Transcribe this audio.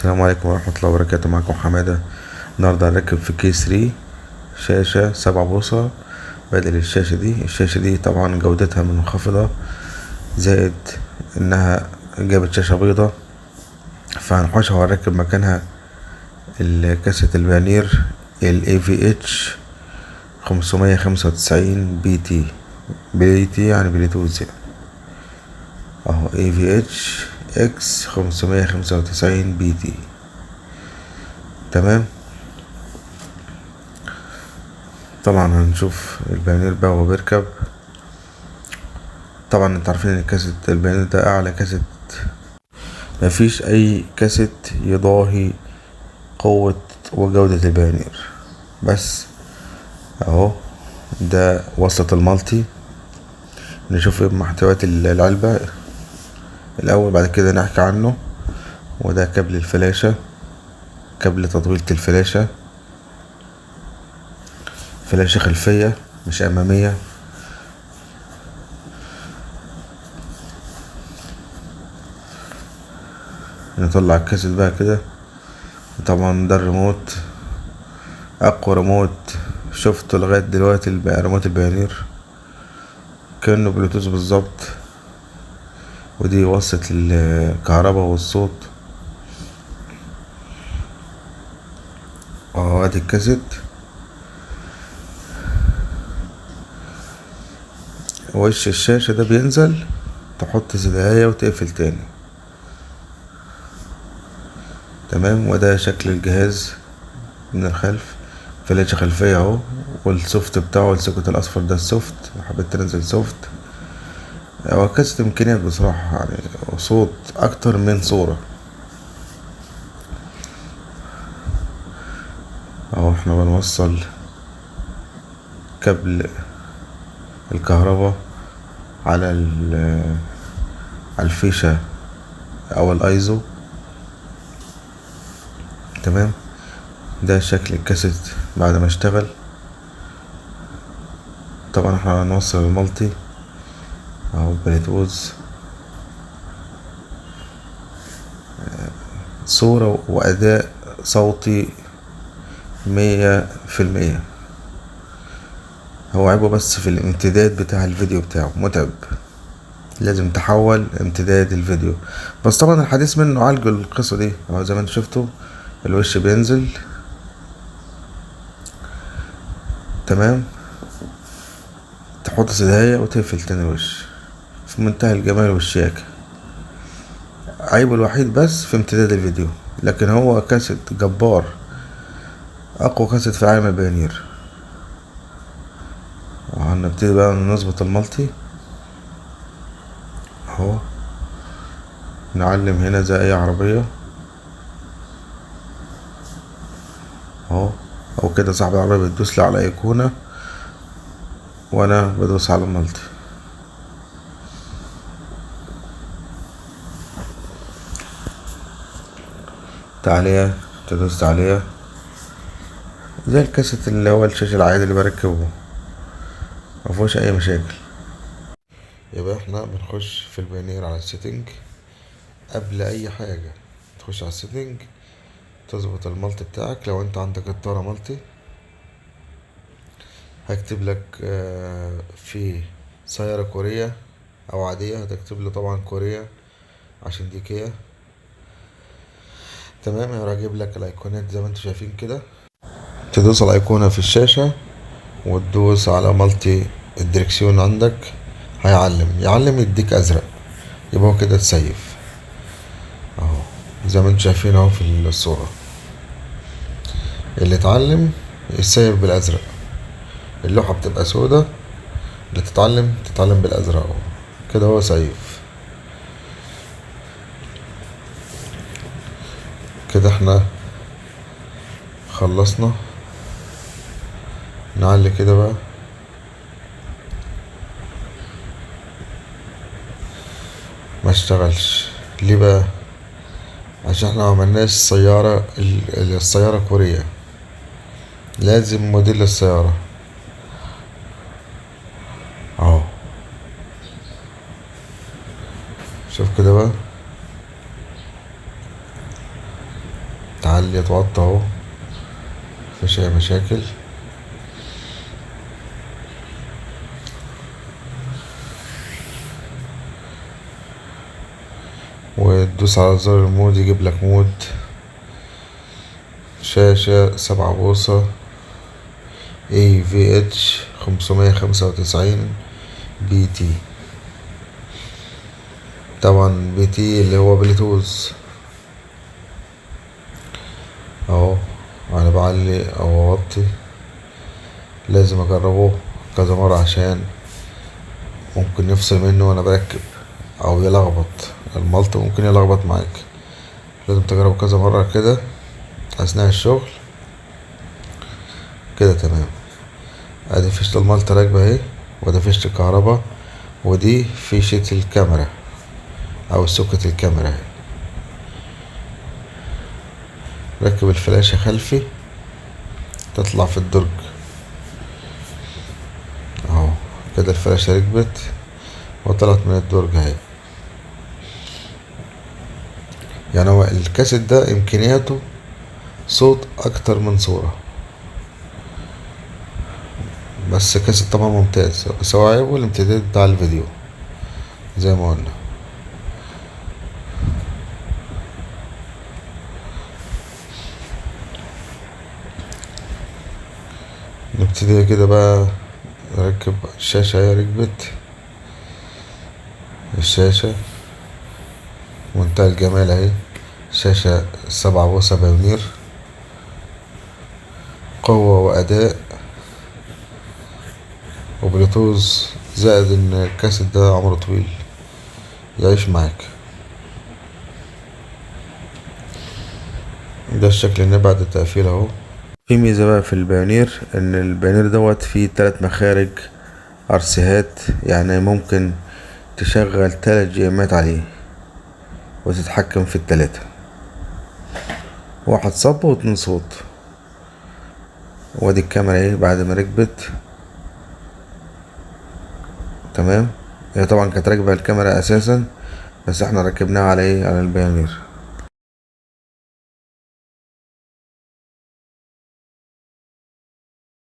السلام عليكم ورحمة الله وبركاته. معكم حمادة. النهاردة هنركب في كي 3 شاشة 7 بوصة بدل الشاشة دي طبعا جودتها منخفضة، زائد انها جابت شاشة بيضة، فهنحوشها وهنركب مكانها كاسة البانير ال AVH 595 بي تي يعني بلوتوث اهو AVH X 595 بي تي. تمام. طبعا هنشوف البانير بقى وهو بيركب. طبعا انتوا عارفين ان كاسيت البانير ده اعلى كاسيت، مفيش اي كاسيت يضاهي قوة وجودة البانير. بس اهو ده وصلة المالتي. نشوف ايه محتويات العلبة الاول، بعد كده نحكي عنه. وده كابل الفلاشة، كابل تطويلة الفلاشة، فلاشة خلفية مش امامية. نطلع الكاسيت بقى كده. طبعا ده الريموت، اقوى ريموت شفته لغاية دلوقتي ريموت البيانير، كأنه بلوتوث بالظبط. ودي وصلة الكهرباء والصوت. ادي الكاسيت. وش الشاشة ده بينزل، تحط زداية وتقفل تاني. تمام. وده شكل الجهاز من الخلف، فلاشة خلفية اهو، والسوفت بتاعه السوكت الاصفر ده السوفت، حبيت تنزل سوفت. هو كاسيت امكانيات بصراحة يعني، وصوت اكتر من صورة. اهو احنا بنوصل كابل الكهرباء على الفيشة او الايزو. تمام. ده شكل الكاسيت بعد ما اشتغل. طبعا احنا هنوصل المالتي اهو بلوتوث، صورة واداء صوتي 100%. هو عيبه بس في الامتداد بتاع الفيديو بتاعه، متعب، لازم تحول امتداد الفيديو. بس طبعا الحديث منه عالجوا القصة دي اهو، زي ما انتوا شفتوا الوش بينزل. تمام. تحط سداية وتقفل تاني الوش في منتهى الجمال والشياكة. عيبه الوحيد بس في امتداد الفيديو، لكن هو كاسيت جبار، اقوى كاسيت في عالم البيانير. هنبتدي بقى نظبط المالتي اهو. نعلم هنا زي اي عربية اهو. او كده صاحب العربية بتدوس لي على ايقونة وانا بدوس على المالتي. تعالية، تدوس عليها زي الكاسيت اللي هو الشاشة العادي اللي بركبه، مفيهوش اي مشاكل. يبقى احنا بنخش في البيانير على السيتنج. قبل اي حاجة تخش على السيتنج تظبط المالتي بتاعك. لو انت عندك اطارة مالتي هكتب لك في سيارة كورية او عادية، هتكتب لي طبعا كورية عشان دي كيا. تمام. هجيب لك الايقونات زي ما انتوا شايفين كده. تدوس على الايقونة في الشاشة وتدوس على مالتي الدركسيون عندك، يعلم يديك ازرق، يبقى هو كده تسيف اهو زي ما انتوا شايفين اهو في الصورة. اللي اتعلم يسيف بالازرق، اللوحة بتبقى سودة، اللي تتعلم بالازرق اهو كده هو سيف. كده احنا خلصنا. نعلي كده بقى. ما اشتغلش ليه بقى؟ عشان احنا معملناش السيارة كورية، لازم موديل السيارة اهو. شوف كده بقى. يعلي يتوطى اهو، مفيش اي مشاكل. وتدوس على زر المود يجيب لك مود. شاشة 7 بوصة AVH 595 BT، طبعا BT اللي هو بلوتوث اهو. انا بعلي او اوطي، لازم اجربه كذا مرة عشان ممكن يفصل منه وانا بركب او يلخبط الملط، ممكن يلخبط معاك. لازم تجربه كذا مرة كده اثناء الشغل كده. تمام. ادي فيشة الملط راكبة اهي، وده فيشة الكهرباء، ودي فيشة الكاميرا او سوكت الكاميرا اهي. ركب الفلاشة خلفي تطلع في الدرج اهو كده. الفلاشة ركبت وطلعت من الدرج اهي. يعني هو الكاسيت ده امكانياته صوت اكتر من صورة، بس كاسيت طبعا ممتاز، بس هو عيبه الامتداد بتاع الفيديو زي ما قلنا. نبتدي كده بقى نركب الشاشة. هي ركبت الشاشة منتهى الجمال اهي. شاشة 7 بوصة بايونير، قوة وأداء وبلوتوز، زائد ان الكاسيت ده عمره طويل يعيش معاك. ده الشكل اللي بعد التقفيل اهو. في ميزة بقى في البايونير، ان البايونير دوت فيه 3 مخارج ارسيهات، يعني ممكن تشغل 3 جيمات عليه وتتحكم في ال3، 1 صب و2 صوت. وادي الكاميرا اهي بعد ما ركبت. تمام. هي طبعا كانت راكبة الكاميرا اساسا، بس احنا ركبناها على ايه، على البايونير.